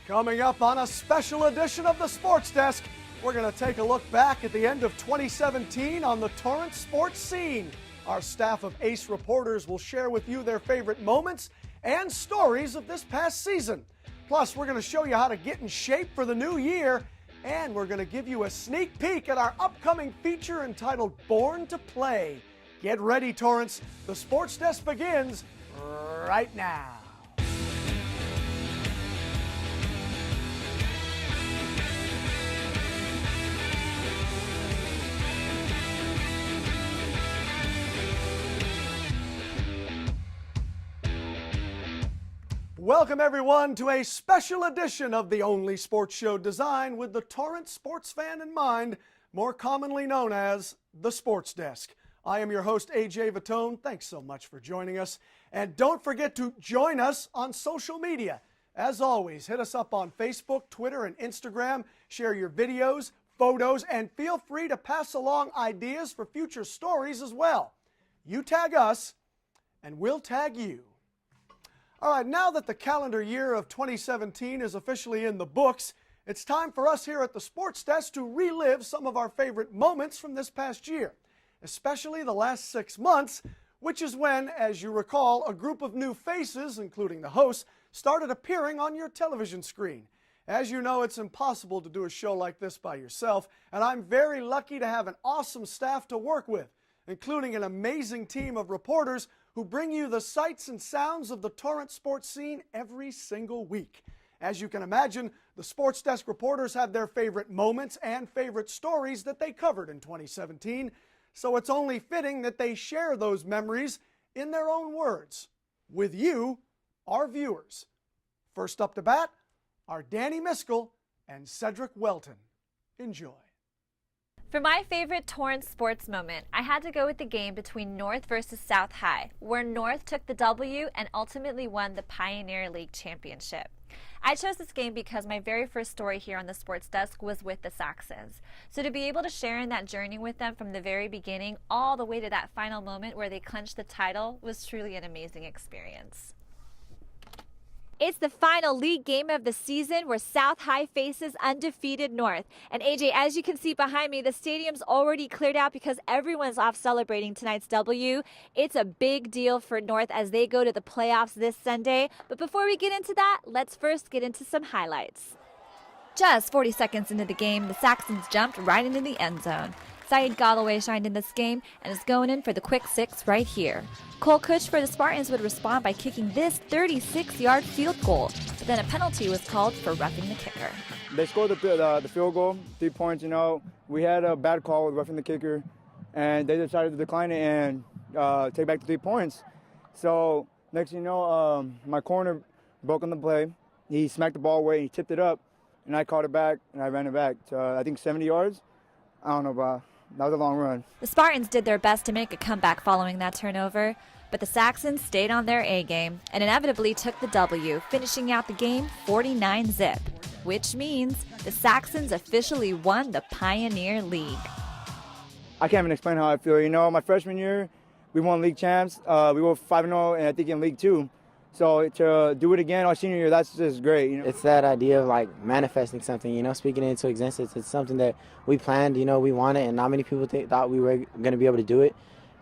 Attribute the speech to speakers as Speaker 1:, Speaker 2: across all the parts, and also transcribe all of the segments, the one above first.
Speaker 1: Coming up on a special edition of the Sports Desk, we're going to take a look back at the end of 2017 on the Torrance sports scene. Our staff of ace reporters will share with you their favorite moments and stories of this past season. Plus, we're going to show you how to get in shape for the new year, and we're going to give you a sneak peek at our upcoming feature entitled Born to Play. Get ready, Torrance. The Sports Desk begins right now. Welcome, everyone, to a special edition of the only sports show designed with the Torrance sports fan in mind, more commonly known as the Sports Desk. I am your host, AJ Vittone. Thanks so much for joining us. And don't forget to join us on social media. As always, hit us up on Facebook, Twitter, and Instagram. Share your videos, photos, and feel free to pass along ideas for future stories as well. You tag us, and we'll tag you. All right, now that the calendar year of 2017 is officially in the books, it's time for us here at the Sports Desk to relive some of our favorite moments from this past year, especially the last 6 months, which is when, as you recall, a group of new faces, including the hosts, started appearing on your television screen. As you know, it's impossible to do a show like this by yourself, and I'm very lucky to have an awesome staff to work with, including an amazing team of reporters who bring you the sights and sounds of the Torrance sports scene every single week. As you can imagine, the Sports Desk reporters have their favorite moments and favorite stories that they covered in 2017, so it's only fitting that they share those memories in their own words with you, our viewers. First up to bat are Dani Miskell and Cedric Welton. Enjoy.
Speaker 2: For my favorite Torrance sports moment, I had to go with the game between North versus South High, where North took the W and ultimately won the Pioneer League Championship. I chose this game because my very first story here on the Sports Desk was with the Saxons. So to be able to share in that journey with them from the very beginning all the way to that final moment where they clinched the title was truly an amazing experience. It's the final league game of the season where South High faces undefeated North. And AJ, as you can see behind me, the stadium's already cleared out because everyone's off celebrating tonight's W. It's a big deal for North as they go to the playoffs this Sunday. But before we get into that, let's first get into some highlights. Just 40 seconds into the game, the Saxons jumped right into the end zone. Saeed Galloway shined in this game and is going in for the quick six right here. Cole Kuch for the Spartans would respond by kicking this 36-yard field goal, but then a penalty was called for roughing the kicker.
Speaker 3: They scored the field goal, 3 points. You know, we had a bad call with roughing the kicker, and they decided to decline it and take back the 3 points. So next thing you know, my corner broke on the play. He smacked the ball away, he tipped it up, and I caught it back, and I ran it back to, I think, 70 yards. I don't know, bro. That was a long run.
Speaker 2: The Spartans did their best to make a comeback following that turnover, but the Saxons stayed on their A game and inevitably took the W, finishing out the game 49-zip, which means the Saxons officially won the Pioneer League.
Speaker 3: I can't even explain how I feel. You know, my freshman year, we won league champs. We were 5-0, and I think in League 2. So to do it again our senior year, that's just great. You know?
Speaker 4: It's that idea of like manifesting something, you know, speaking it into existence. It's something that we planned, you know, we wanted, and not many people thought we were going to be able to do it,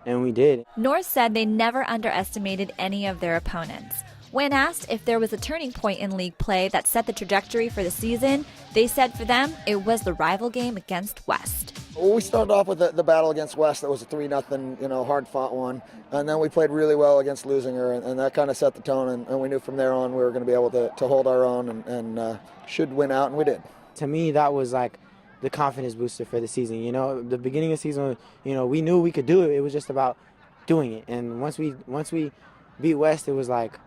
Speaker 4: and we did.
Speaker 2: North said they never underestimated any of their opponents. When asked if there was a turning point in league play that set the trajectory for the season, they said for them it was the rival game against West.
Speaker 5: Well, we started off with the battle against West. That was a 3-0, you know, hard-fought one. And then we played really well against Leuzinger, and that kind of set the tone. And we knew from there on we were going to be able to hold our own and should win out, and we did.
Speaker 4: To me, that was like the confidence booster for the season. You know, the beginning of the season, you know, we knew we could do it. It was just about doing it. And once we beat West, it was like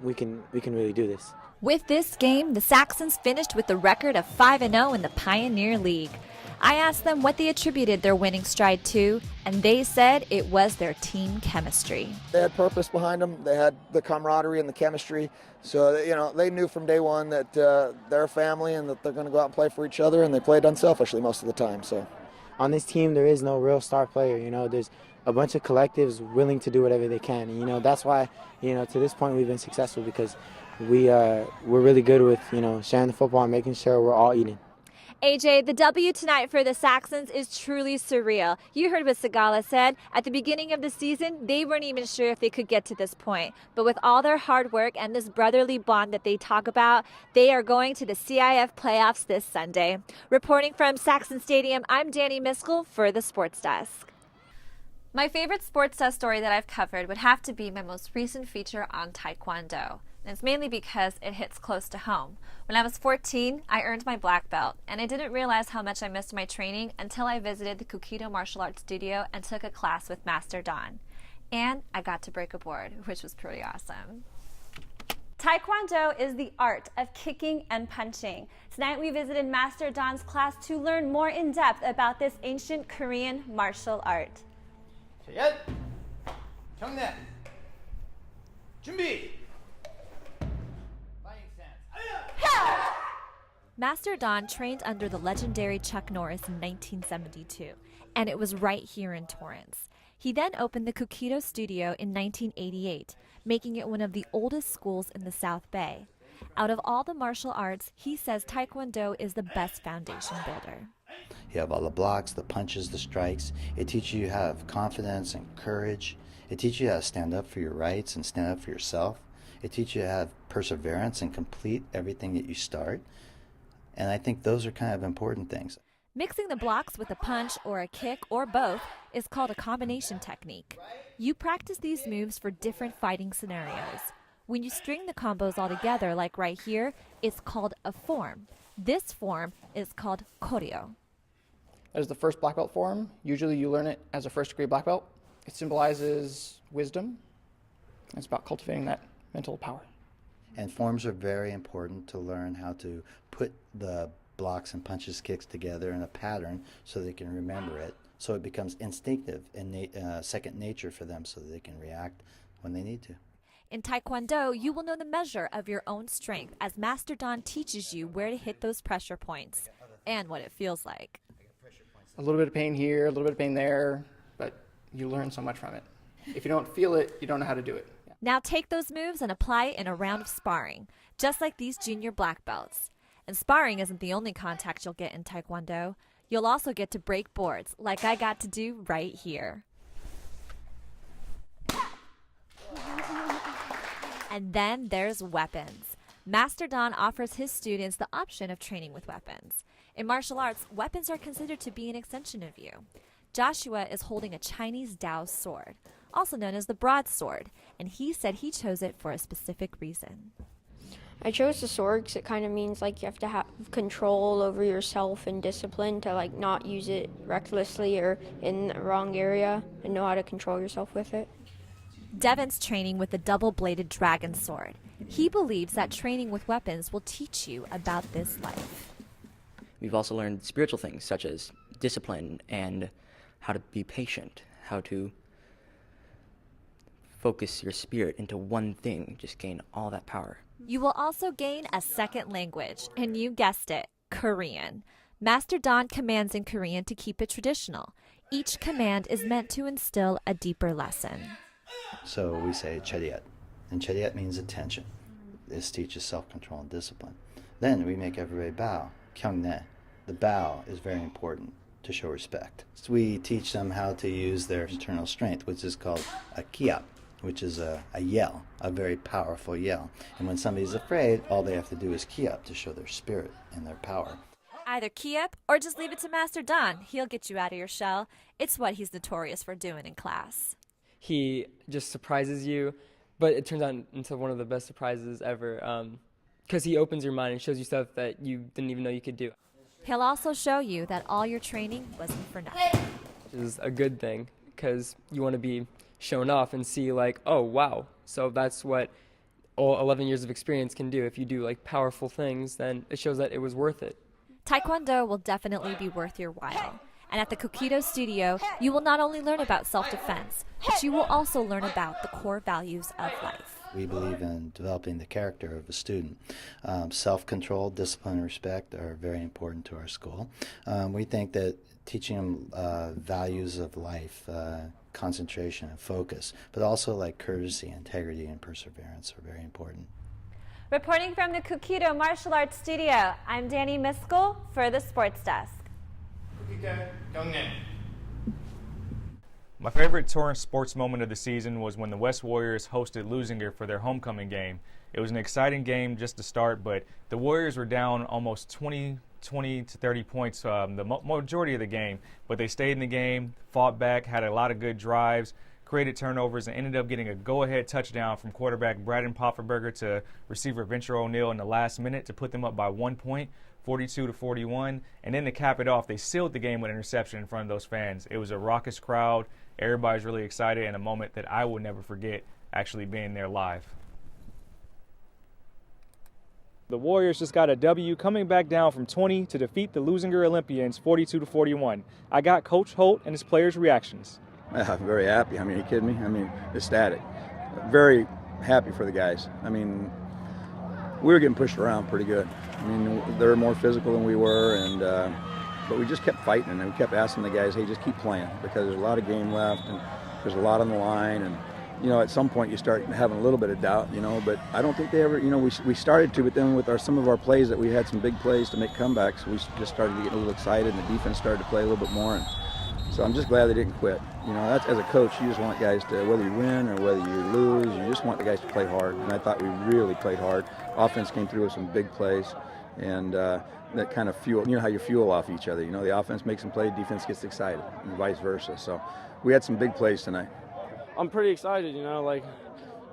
Speaker 4: we can really do this.
Speaker 2: With this game, the Saxons finished with a record of 5-0 in the Pioneer League. I asked them what they attributed their winning stride to, and they said it was their team chemistry.
Speaker 5: They had purpose behind them. They had the camaraderie and the chemistry. So, you know, they knew from day one that they're a family and that they're going to go out and play for each other, and they played unselfishly most of the time. So,
Speaker 4: on this team, there is no real star player. You know, there's a bunch of collectives willing to do whatever they can. And, you know, that's why, you know, to this point we've been successful because we're really good with, sharing the football and making sure we're all eating.
Speaker 2: AJ, the W tonight for the Saxons is truly surreal. You heard what Sagala said. At the beginning of the season, they weren't even sure if they could get to this point. But with all their hard work and this brotherly bond that they talk about, they are going to the CIF playoffs this Sunday. Reporting from Saxon Stadium, I'm Dani Miskell for the SportsDesk. My favorite SportsDesk story that I've covered would have to be my most recent feature on Taekwondo. And it's mainly because it hits close to home. When I was 14, I earned my black belt, and I didn't realize how much I missed my training until I visited the Kokido martial arts studio and took a class with Master Don. And I got to break a board, which was pretty awesome.
Speaker 6: Taekwondo is the art of kicking and punching. Tonight we visited Master Don's class to learn more in depth about this ancient Korean martial art.
Speaker 7: 경례 준비.
Speaker 2: Master Don trained under the legendary Chuck Norris in 1972, and it was right here in Torrance. He then opened the Kokido studio in 1988, making it one of the oldest schools in the South Bay. Out of all the martial arts, he says Taekwondo is the best foundation builder.
Speaker 8: You have all the blocks, the punches, the strikes. It teaches you how to have confidence and courage. It teaches you how to stand up for your rights and stand up for yourself. It teaches you how to have perseverance and complete everything that you start. And I think those are kind of important things.
Speaker 2: Mixing the blocks with a punch or a kick or both is called a combination technique. You practice these moves for different fighting scenarios. When you string the combos all together, like right here, it's called a form. This form is called koryo.
Speaker 9: That is the first black belt form. Usually you learn it as a first degree black belt. It symbolizes wisdom. It's about cultivating that mental power.
Speaker 8: And forms are very important to learn how to put the blocks and punches, kicks together in a pattern so they can remember it. So it becomes instinctive and second nature for them so that they can react when they need to.
Speaker 2: In Taekwondo, you will know the measure of your own strength as Master Don teaches you where to hit those pressure points and what it feels like.
Speaker 9: A little bit of pain here, a little bit of pain there, but you learn so much from it. If you don't feel it, you don't know how to do it.
Speaker 2: Now take those moves and apply it in a round of sparring, just like these junior black belts. And sparring isn't the only contact you'll get in Taekwondo. You'll also get to break boards, like I got to do right here. And then there's weapons. Master Don offers his students the option of training with weapons. In martial arts, weapons are considered to be an extension of you. Joshua is holding a Chinese Dao sword, also known as the broadsword, and he said he chose it for a specific reason.
Speaker 10: I chose the sword because it kind of means like you have to have control over yourself and discipline to like not use it recklessly or in the wrong area and know how to control yourself with it.
Speaker 2: Devin's training with the double-bladed dragon sword. He believes that training with weapons will teach you about this life.
Speaker 11: We've also learned spiritual things such as discipline and how to be patient, how to focus your spirit into one thing, just gain all that power.
Speaker 2: You will also gain a second language, and you guessed it, Korean. Master Don commands in Korean to keep it traditional. Each command is meant to instill a deeper lesson.
Speaker 8: So we say chariot, and chariot means attention. This teaches self-control and discipline. Then we make everybody bow, kyungnae. The bow is very important to show respect. So we teach them how to use their internal strength, which is called a kiap, which is a yell, a very powerful yell. And when somebody's afraid, all they have to do is key up to show their spirit and their power.
Speaker 2: Either key up or just leave it to Master Don. He'll get you out of your shell. It's what he's notorious for doing in class.
Speaker 12: He just surprises you, but it turns out into one of the best surprises ever because he opens your mind and shows you stuff that you didn't even know you could do.
Speaker 2: He'll also show you that all your training wasn't for nothing.
Speaker 12: Which is a good thing because you want to be shown off and see like, oh, wow. So that's what all 11 years of experience can do. If you do like powerful things, then it shows that it was worth it.
Speaker 2: Taekwondo will definitely be worth your while. And at the Kokido studio, you will not only learn about self-defense, but you will also learn about the core values of life.
Speaker 8: We believe in developing the character of a student. Self-control, discipline, and respect are very important to our school. We think that teaching them values of life, concentration and focus, but also like courtesy, integrity, and perseverance are very important.
Speaker 2: Reporting from the Kukido Martial Arts Studio, I'm Dani Miskell for the Sports Desk.
Speaker 7: My favorite Torrance sports moment of the season was when the West Warriors hosted Leuzinger for their homecoming game. It was an exciting game just to start, but the Warriors were down almost 20 to 30 points the majority of the game, but they stayed in the game, fought back, had a lot of good drives, created turnovers, and ended up getting a go-ahead touchdown from quarterback Braden Pofferberger to receiver Venture O'Neill in the last minute to put them up by 1 point, 42-41. And then to cap it off, they sealed the game with an interception in front of those fans. It was a raucous crowd. Everybody's really excited, and a moment that I will never forget, actually being there live.
Speaker 13: The Warriors just got a W, coming back down from 20 to defeat the Leuzinger Olympians 42-41. I got Coach Holt and his players' reactions.
Speaker 14: I'm very happy. I mean, are you kidding me? I mean, ecstatic. Very happy for the guys. I mean, we were getting pushed around pretty good. I mean, they were more physical than we were, and but we just kept fighting, and we kept asking the guys, hey, just keep playing, because there's a lot of game left, and there's a lot on the line, and you know, at some point you start having a little bit of doubt, you know, but I don't think they ever, you know, we started to, but then with some of our plays that we had some big plays to make comebacks, we just started to get a little excited, and the defense started to play a little bit more, and so I'm just glad they didn't quit. You know, that's, as a coach, you just want guys to, whether you win or whether you lose, you just want the guys to play hard, and I thought we really played hard. Offense came through with some big plays, and that kind of fuel, you know how you fuel off each other. You know, the offense makes some plays, defense gets excited, and vice versa. So we had some big plays tonight.
Speaker 15: I'm pretty excited, you know, like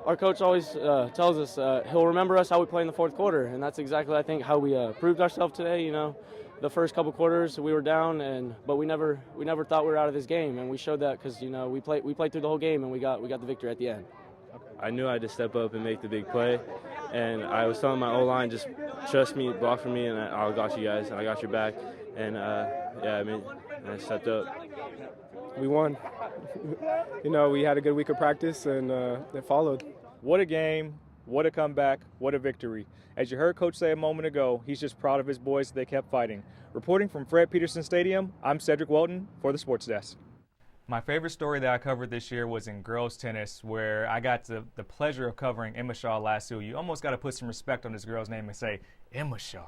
Speaker 15: our coach always tells us he'll remember us how we play in the fourth quarter, and that's exactly, I think, how we proved ourselves today. You know, the first couple quarters we were down, but we never thought we were out of this game, and we showed that because, you know, we played through the whole game, and we got the victory at the end.
Speaker 16: I knew I had to step up and make the big play, and I was telling my O-line, just trust me, block for me, and I got you guys, I got your back, and yeah, I stepped up.
Speaker 13: We won. You know, we had a good week of practice, and it followed. What a game, what a comeback, what a victory. As you heard Coach say a moment ago, he's just proud of his boys that they kept fighting. Reporting from Fred Peterson Stadium, I'm Cedric Welton for the Sports Desk.
Speaker 7: My favorite story that I covered this year was in girls tennis, where I got the pleasure of covering Miskell Lasu. You almost got to put some respect on this girl's name and say, Miskell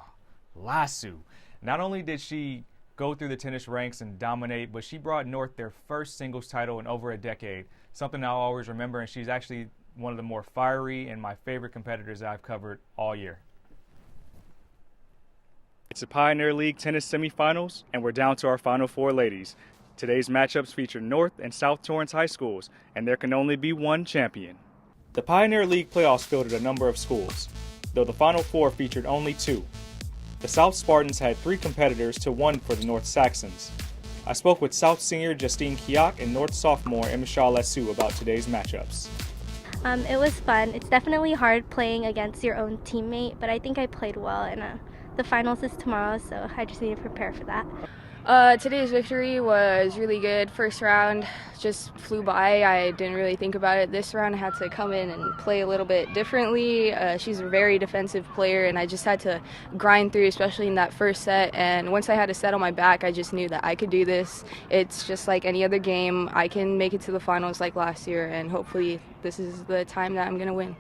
Speaker 7: Lasu. Not only did she go through the tennis ranks and dominate, but she brought North their first singles title in over a decade, something I'll always remember, and she's actually one of the more fiery and my favorite competitors that I've covered all year.
Speaker 13: It's the Pioneer League tennis semifinals, and we're down to our Final Four ladies. Today's matchups feature North and South Torrance High Schools, and there can only be one champion. The Pioneer League playoffs fielded a number of schools, though the Final Four featured only two. The South Spartans had 3 competitors to 1 for the North Saxons. I spoke with South senior Justine Kiak and North sophomore Miskell Lasu about today's matchups.
Speaker 17: It was fun. It's definitely hard playing against your own teammate, but I think I played well, and the finals is tomorrow, so I just need to prepare for that.
Speaker 18: Today's victory was really good. First round just flew by. I didn't really think about it. This round I had to come in and play a little bit differently. She's a very defensive player, and I just had to grind through, especially in that first set. And once I had a set on my back, I just knew that I could do this. It's just like any other game. I can make it to the finals like last year, and hopefully this is the time that I'm going to win.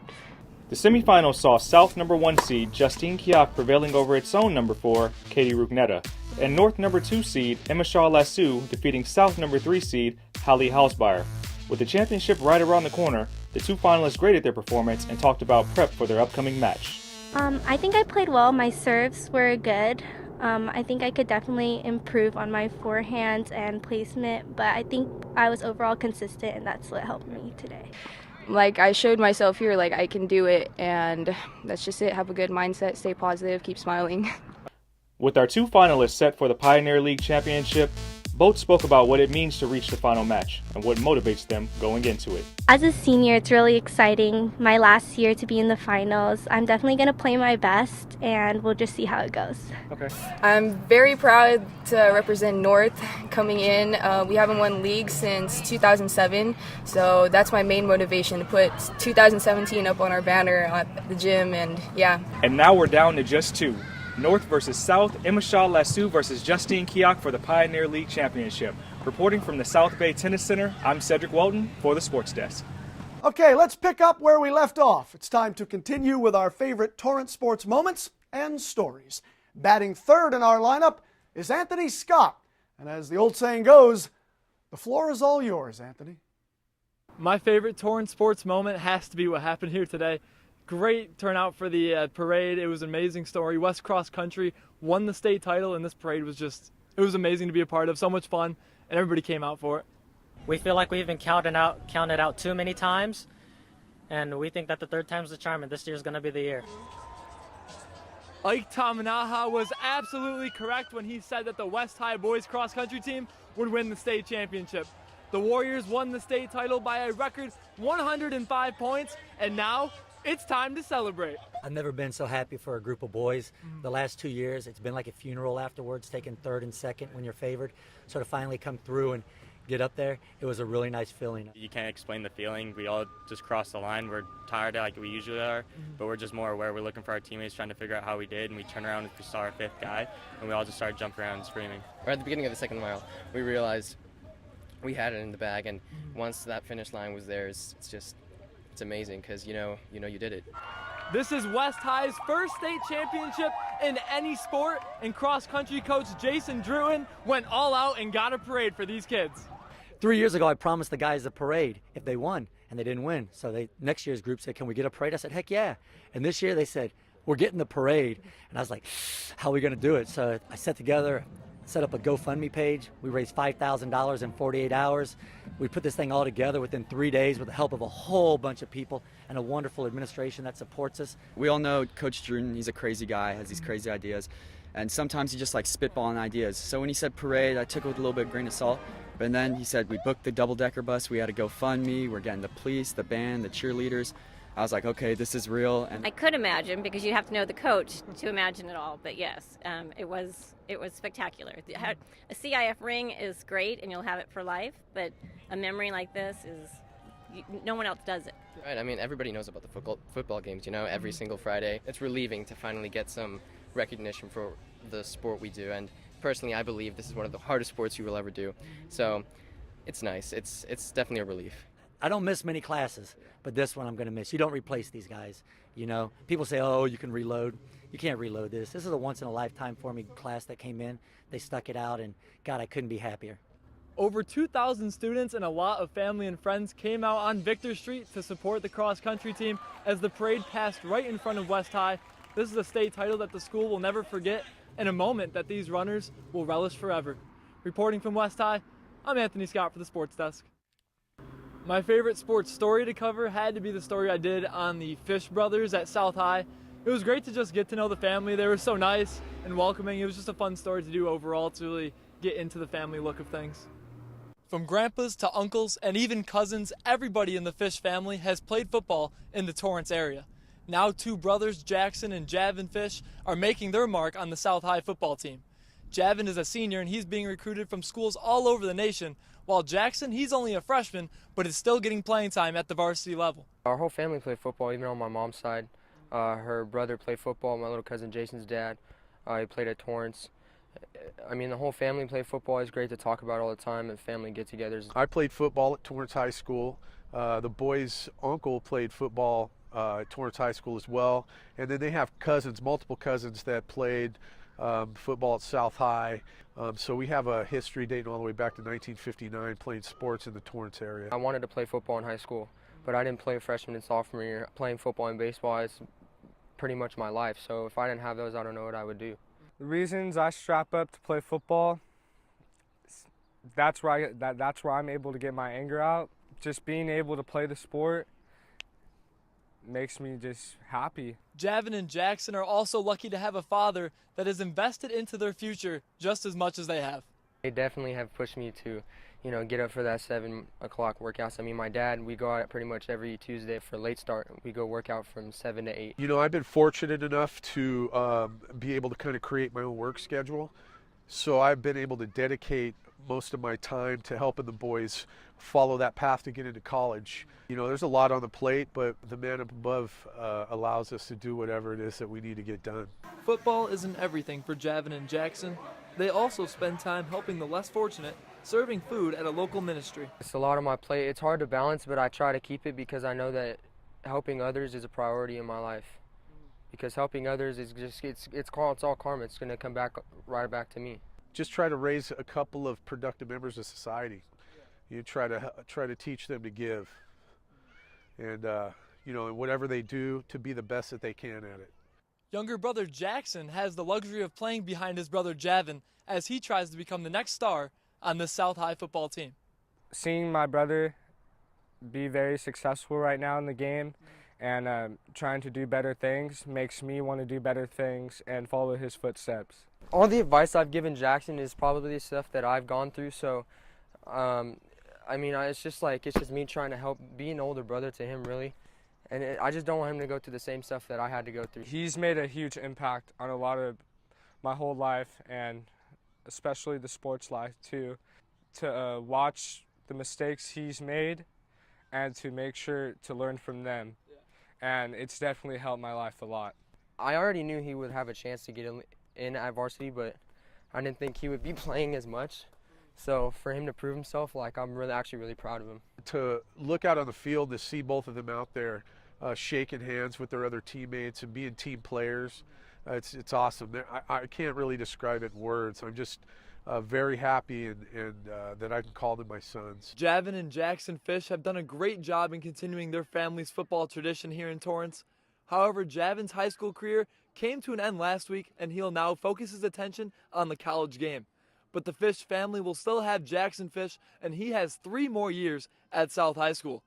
Speaker 13: The semifinals saw South number 1 seed Justine Kiak prevailing over its own number 4, Katie Rugnetta, and North number 2 seed Miskell Lasu defeating South number 3 seed Hallie Hausbeyer. With the championship right around the corner, the 2 finalists graded their performance and talked about prep for their upcoming match.
Speaker 17: I think I played well. My serves were good. I think I could definitely improve on my forehand and placement, but I think I was overall consistent, and that's what helped me today.
Speaker 18: Like, I showed myself here, like, I can do it, and that's just it. Have a good mindset, stay positive, keep smiling.
Speaker 13: With our 2 finalists set for the Pioneer League Championship, both spoke about what it means to reach the final match and what motivates them going into it.
Speaker 17: As a senior, it's really exciting. My last year to be in the finals. I'm definitely going to play my best, and we'll just see how it goes.
Speaker 13: Okay.
Speaker 18: I'm very proud to represent North coming in. We haven't won league since 2007, so that's my main motivation, to put 2017 up on our banner at the gym, and yeah.
Speaker 13: And now we're down to just 2. North versus South, Miskell Lasu versus Justine Kiak for the Pioneer League Championship. Reporting from the South Bay Tennis Center, I'm Cedric Welton for the Sports Desk.
Speaker 1: Okay, let's pick up where we left off. It's time to continue with our favorite Torrance sports moments and stories. Batting third in our lineup is Anthony Scott. And as the old saying goes, the floor is all yours, Anthony.
Speaker 19: My favorite Torrance sports moment has to be what happened here today. Great turnout for the parade. It was an amazing story. West Cross Country won the state title, and this parade was it was amazing to be a part of. So much fun, and everybody came out for it.
Speaker 20: We feel like we've been counted out too many times, and we think that the third time's the charm, and this year's going to be the year.
Speaker 19: Ike Tamanaha was absolutely correct when he said that the West High boys cross country team would win the state championship. The Warriors won the state title by a record 105 points, and now it's time to celebrate.
Speaker 21: I've never been so happy for a group of boys. The last 2 years, it's been like a funeral afterwards, taking third and second when you're favored. So to finally come through and get up there, it was a really nice feeling.
Speaker 22: You can't explain the feeling. We all just crossed the line. We're tired like we usually are, but we're just more aware. We're looking for our teammates, trying to figure out how we did, and we turned around and we saw our fifth guy, and we all just started jumping around and screaming.
Speaker 23: Right at the beginning of the second mile, we realized we had it in the bag, and once that finish line was there, it's amazing because you know you did it.
Speaker 19: This is West High's first state championship in any sport, and cross-country coach Jason Druin went all out and got a parade for these kids.
Speaker 21: 3 years ago, I promised the guys a parade if they won, and they didn't win. So next year's group said, can we get a parade? I said, heck yeah. And this year they said, we're getting the parade. And I was like, how are we going to do it? So I set up a GoFundMe page. We raised $5,000 in 48 hours. We put this thing all together within 3 days with the help of a whole bunch of people and a wonderful administration that supports us.
Speaker 24: We all know Coach Druden, he's a crazy guy, has these crazy ideas. And sometimes he just like spitballing ideas. So when he said parade, I took it with a little bit of grain of salt. And then he said we booked the double-decker bus, we had a GoFundMe, we're getting the police, the band, the cheerleaders. I was like, okay, this is real. And
Speaker 25: I could imagine, because you have to know the coach to imagine it all. But yes, it was spectacular. A CIF ring is great, and you'll have it for life. But a memory like this no one else does it.
Speaker 23: Right. I mean, everybody knows about the football games. Every single Friday. It's relieving to finally get some recognition for the sport we do. And personally, I believe this is one of the hardest sports you will ever do. So it's nice. It's definitely a relief.
Speaker 21: I don't miss many classes, but this one I'm going to miss. You don't replace these guys. People say, oh, you can reload. You can't reload this. This is a once-in-a-lifetime for me class that came in. They stuck it out, and God, I couldn't be happier.
Speaker 19: Over 2,000 students and a lot of family and friends came out on Victor Street to support the cross-country team as the parade passed right in front of West High. This is a state title that the school will never forget, and a moment that these runners will relish forever. Reporting from West High, I'm Anthony Scott for the Sports Desk. My favorite sports story to cover had to be the story I did on the Fish brothers at South High. It was great to just get to know the family. They were so nice and welcoming. It was just a fun story to do overall to really get into the family look of things. From grandpas to uncles and even cousins, everybody in the Fish family has played football in the Torrance area. Now 2 brothers, Jackson and Javin Fish, are making their mark on the South High football team. Javin is a senior and he's being recruited from schools all over the nation, while Jackson, he's only a freshman, but is still getting playing time at the varsity level.
Speaker 26: Our whole family played football, even on my mom's side. Her brother played football, my little cousin Jason's dad, he played at Torrance. I mean, the whole family played football. It's great to talk about all the time and family get-togethers.
Speaker 27: I played football at Torrance High School. The boys' uncle played football at Torrance High School as well. And then they have cousins, multiple cousins that played football at South High. So we have a history dating all the way back to 1959 playing sports in the Torrance area.
Speaker 26: I wanted to play football in high school, but I didn't play freshman and sophomore year. Playing football and baseball is pretty much my life. So if I didn't have those, I don't know what I would do.
Speaker 28: The reasons I strap up to play football, that's where I'm able to get my anger out. Just being able to play the sport makes me just happy.
Speaker 19: Javin and Jackson are also lucky to have a father that has invested into their future just as much as they have.
Speaker 26: They definitely have pushed me to, get up for that 7 o'clock workouts. I mean, my dad, we go out pretty much every Tuesday for late start. We go work out from 7 to 8.
Speaker 27: I've been fortunate enough to be able to kind of create my own work schedule. So I've been able to dedicate most of my time to helping the boys follow that path to get into college. There's a lot on the plate, but the man up above allows us to do whatever it is that we need to get done.
Speaker 19: Football isn't everything for Javin and Jackson. They also spend time helping the less fortunate serving food at a local ministry.
Speaker 26: It's a lot on my plate. It's hard to balance, but I try to keep it because I know that helping others is a priority in my life. Because helping others is just, it's all karma. It's going to come back right back to me.
Speaker 27: Just try to raise a couple of productive members of society. You try to teach them to give, and you know, whatever they do, to be the best that they can at it.
Speaker 19: Younger brother Jackson has the luxury of playing behind his brother Javin as he tries to become the next star on the South High football team.
Speaker 28: Seeing my brother be very successful right now in the game and trying to do better things makes me want to do better things and follow his footsteps.
Speaker 26: All the advice I've given Jackson is probably stuff that I've gone through, so I mean, it's just me trying to help, be an older brother to him, really. And I just don't want him to go through the same stuff that I had to go through.
Speaker 28: He's made a huge impact on a lot of my whole life, and especially the sports life too. To watch the mistakes he's made and to make sure to learn from them. And it's definitely helped my life a lot.
Speaker 26: I already knew he would have a chance to get in at varsity, but I didn't think he would be playing as much. So for him to prove himself, I'm actually really proud of him.
Speaker 27: To look out on the field, to see both of them out there shaking hands with their other teammates and being team players, it's awesome. I can't really describe it in words. I'm just very happy and that I can call them my sons.
Speaker 19: Javin and Jackson Fish have done a great job in continuing their family's football tradition here in Torrance. However, Javin's high school career came to an end last week, and he'll now focus his attention on the college game. But the Fish family will still have Jackson Fish, and he has 3 more years at South High School.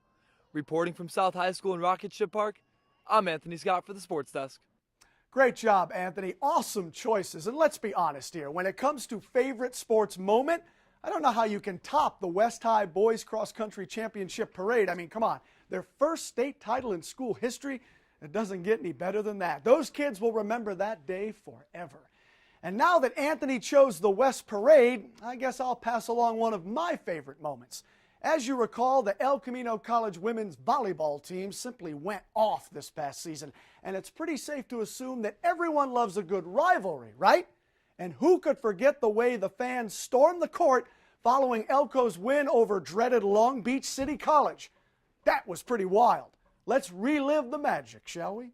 Speaker 19: Reporting from South High School in Rocket Ship Park, I'm Anthony Scott for the Sports Desk.
Speaker 1: Great job, Anthony. Awesome choices. And let's be honest here. When it comes to favorite sports moment, I don't know how you can top the West High Boys Cross Country Championship Parade. I mean, come on. Their first state title in school history. It doesn't get any better than that. Those kids will remember that day forever. And now that Anthony chose the West Parade, I guess I'll pass along one of my favorite moments. As you recall, the El Camino College women's volleyball team simply went off this past season. And it's pretty safe to assume that everyone loves a good rivalry, right? And who could forget the way the fans stormed the court following Elko's win over dreaded Long Beach City College? That was pretty wild. Let's relive the magic, shall we?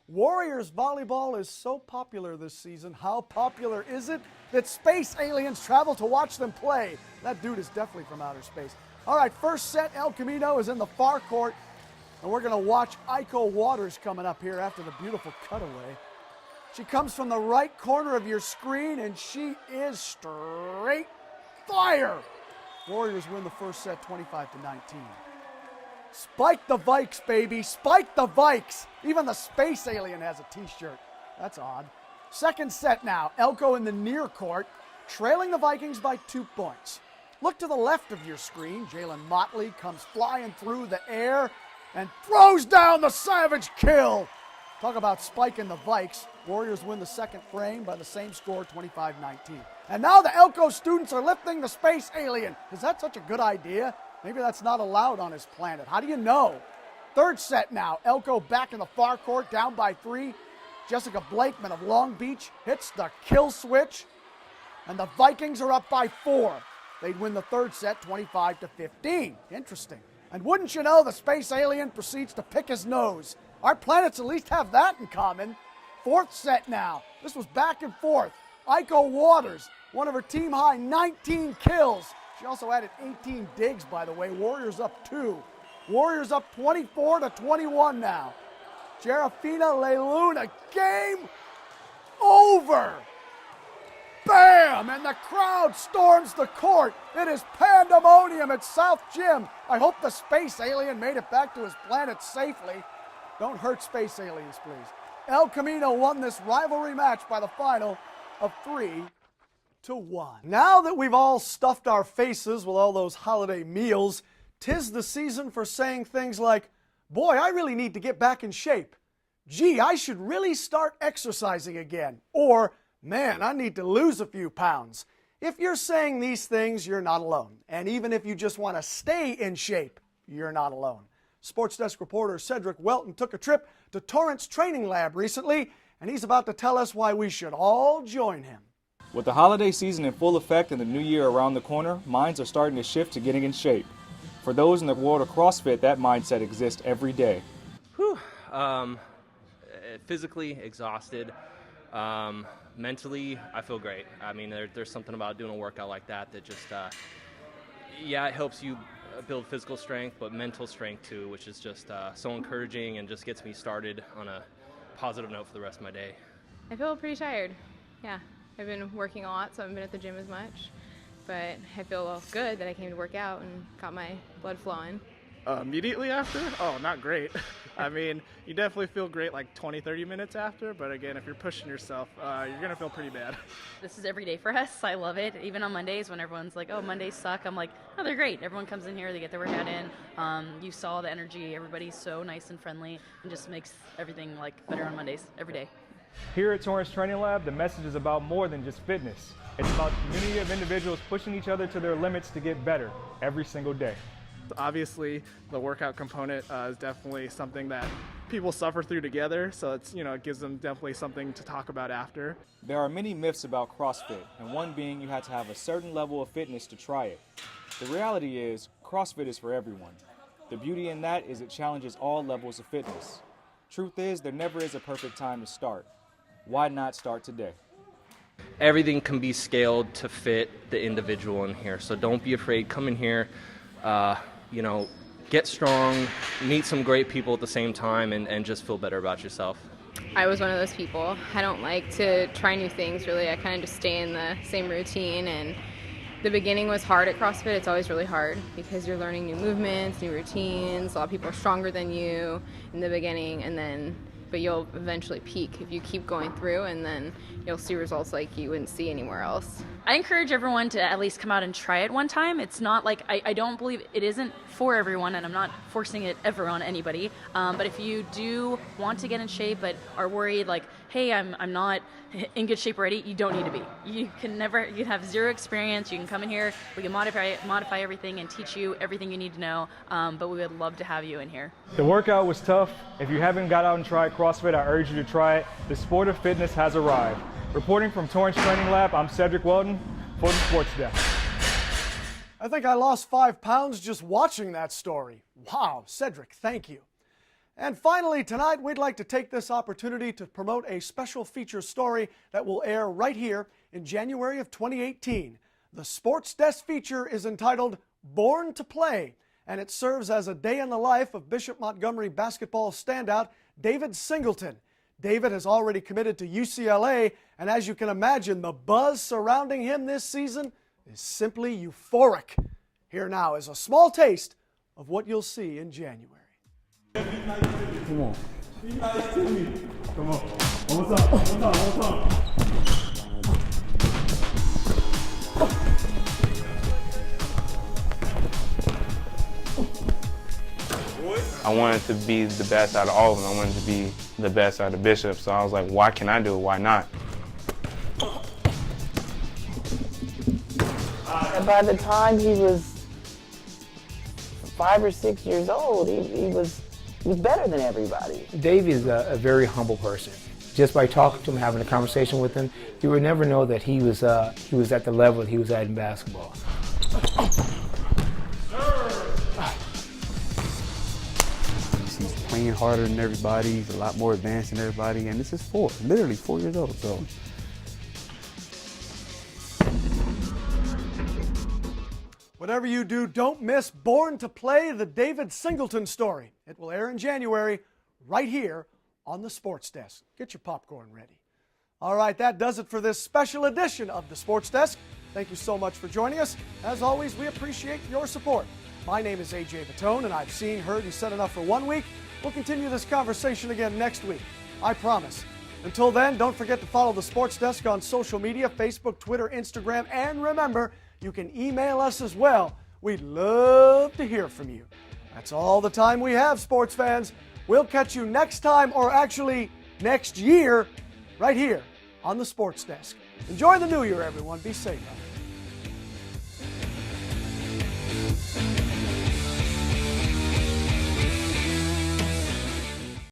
Speaker 1: Warriors volleyball is so popular this season. How popular is it that space aliens travel to watch them play? That dude is definitely from outer space. All right, first set, El Camino is in the far court, and we're going to watch Aiko Waters coming up here after the beautiful cutaway. She comes from the right corner of your screen, and she is straight fire. Warriors win the first set 25-19. Spike the Vikes, baby. Spike the Vikes. Even the space alien has a t-shirt. That's odd. Second set now. Elko in the near court, trailing the Vikings by 2 points. Look to the left of your screen. Jalen Motley comes flying through the air and throws down the savage kill. Talk about spiking the Vikes. Warriors win the second frame by the same score, 25-19. And now the Elko students are lifting the space alien. Is that such a good idea? Maybe that's not allowed on his planet. How do you know? Third set now. Elko back in the far court, down by 3. Jessica Blakeman of Long Beach hits the kill switch. And the Vikings are up by 4. They'd win the third set 25-15. Interesting. And wouldn't you know, the space alien proceeds to pick his nose. Our planets at least have that in common. Fourth set now. This was back and forth. Aiko Waters, one of her team high 19 kills. She also added 18 digs, by the way. Warriors up 2. Warriors up 24-21 now. Jerafina Leiluna, game over. Bam! And the crowd storms the court. It is pandemonium at South Gym. I hope the space alien made it back to his planet safely. Don't hurt space aliens, please. El Camino won this rivalry match by the final of 3-1. Now that we've all stuffed our faces with all those holiday meals, 'tis the season for saying things like, boy, I really need to get back in shape. Gee, I should really start exercising again. Or, man, I need to lose a few pounds. If you're saying these things, you're not alone. And even if you just want to stay in shape, you're not alone. Sports Desk reporter Cedric Welton took a trip to Torrance Training Lab recently, and he's about to tell us why we should all join him.
Speaker 7: With the holiday season in full effect and the new year around the corner, minds are starting to shift to getting in shape. For those in the world of CrossFit, that mindset exists every day.
Speaker 3: Physically exhausted. Mentally, I feel great. I mean, there's something about doing a workout like that just, it helps you build physical strength, but mental strength too, which is just so encouraging and just gets me started on a positive note for the rest of my day.
Speaker 4: I feel pretty tired. Yeah, I've been working a lot, so I haven't been at the gym as much. But I feel good that I came to work out and got my blood flowing.
Speaker 5: Immediately after? Oh, not great. I mean, you definitely feel great like 20-30 minutes after, but again, if you're pushing yourself, you're going to feel pretty bad.
Speaker 6: This is every day for us. I love it. Even on Mondays when everyone's like, oh, Mondays suck, I'm like, oh, they're great. Everyone comes in here, they get their workout in. You saw the energy. Everybody's so nice and friendly and just makes everything like better on Mondays every day.
Speaker 7: Here at Torrance Training Lab, the message is about more than just fitness. It's about a community of individuals pushing each other to their limits to get better every single day.
Speaker 5: Obviously, the workout component is definitely something that people suffer through together, so it's, it gives them definitely something to talk about after.
Speaker 7: There are many myths about CrossFit, and one being you had to have a certain level of fitness to try it. The reality is, CrossFit is for everyone. The beauty in that is it challenges all levels of fitness. Truth is, there never is a perfect time to start. Why not start today?
Speaker 3: Everything can be scaled to fit the individual in here, so don't be afraid. Come in here, get strong, meet some great people at the same time, and just feel better about yourself.
Speaker 4: I was one of those people. I don't like to try new things, really. I kind of just stay in the same routine, and the beginning was hard at CrossFit. It's always really hard because you're learning new movements, new routines. A lot of people are stronger than you in the beginning, but you'll eventually peak if you keep going through, and then you'll see results like you wouldn't see anywhere else.
Speaker 6: I encourage everyone to at least come out and try it one time. It's not like, I don't believe it isn't for everyone, and I'm not forcing it ever on anybody. But if you do want to get in shape but are worried like, hey, I'm not in good shape already, you don't need to be. You have zero experience. You can come in here, we can modify everything and teach you everything you need to know, but we would love to have you in here.
Speaker 7: The workout was tough. If you haven't got out and tried CrossFit, I urge you to try it. The sport of fitness has arrived. Reporting from Torrance Training Lab, I'm Cedric Welton for the SportsDesk.
Speaker 1: I think I lost 5 pounds just watching that story. Wow, Cedric, thank you. And finally, tonight we'd like to take this opportunity to promote a special feature story that will air right here in January of 2018. The SportsDesk feature is entitled Born to Play, and it serves as a day in the life of Bishop Montgomery basketball standout David Singleton. David has already committed to UCLA, and as you can imagine, the buzz surrounding him this season is simply euphoric. Here now is a small taste of what you'll see in January.
Speaker 9: Come on. Be nice to me. Come on. One more time.
Speaker 10: I wanted to be the best out of all of them. I wanted to be the best out of Bishop. So I was like, why can I do it? Why not?
Speaker 11: And by the time he was 5 or 6 years old, he was better than everybody.
Speaker 12: Dave is a very humble person. Just by talking to him, having a conversation with him, you would never know that he was at the level that he was at in basketball.
Speaker 29: He's playing harder than everybody. He's a lot more advanced than everybody, and this is literally 4 years old. So.
Speaker 1: Whatever you do, don't miss Born to Play, the David Singleton story. It will air in January right here on the SportsDesk. Get your popcorn ready. All right, that does it for this special edition of the SportsDesk. Thank you so much for joining us. As always, we appreciate your support. My name is AJ Vittone, and I've seen, heard, and said enough for 1 week. We'll continue this conversation again next week. I promise. Until then, don't forget to follow the SportsDesk on social media, Facebook, Twitter, Instagram, and remember, you can email us as well. We'd love to hear from you. That's all the time we have, sports fans. We'll catch you next time, or actually next year, right here on the SportsDesk. Enjoy the new year, everyone. Be safe out there.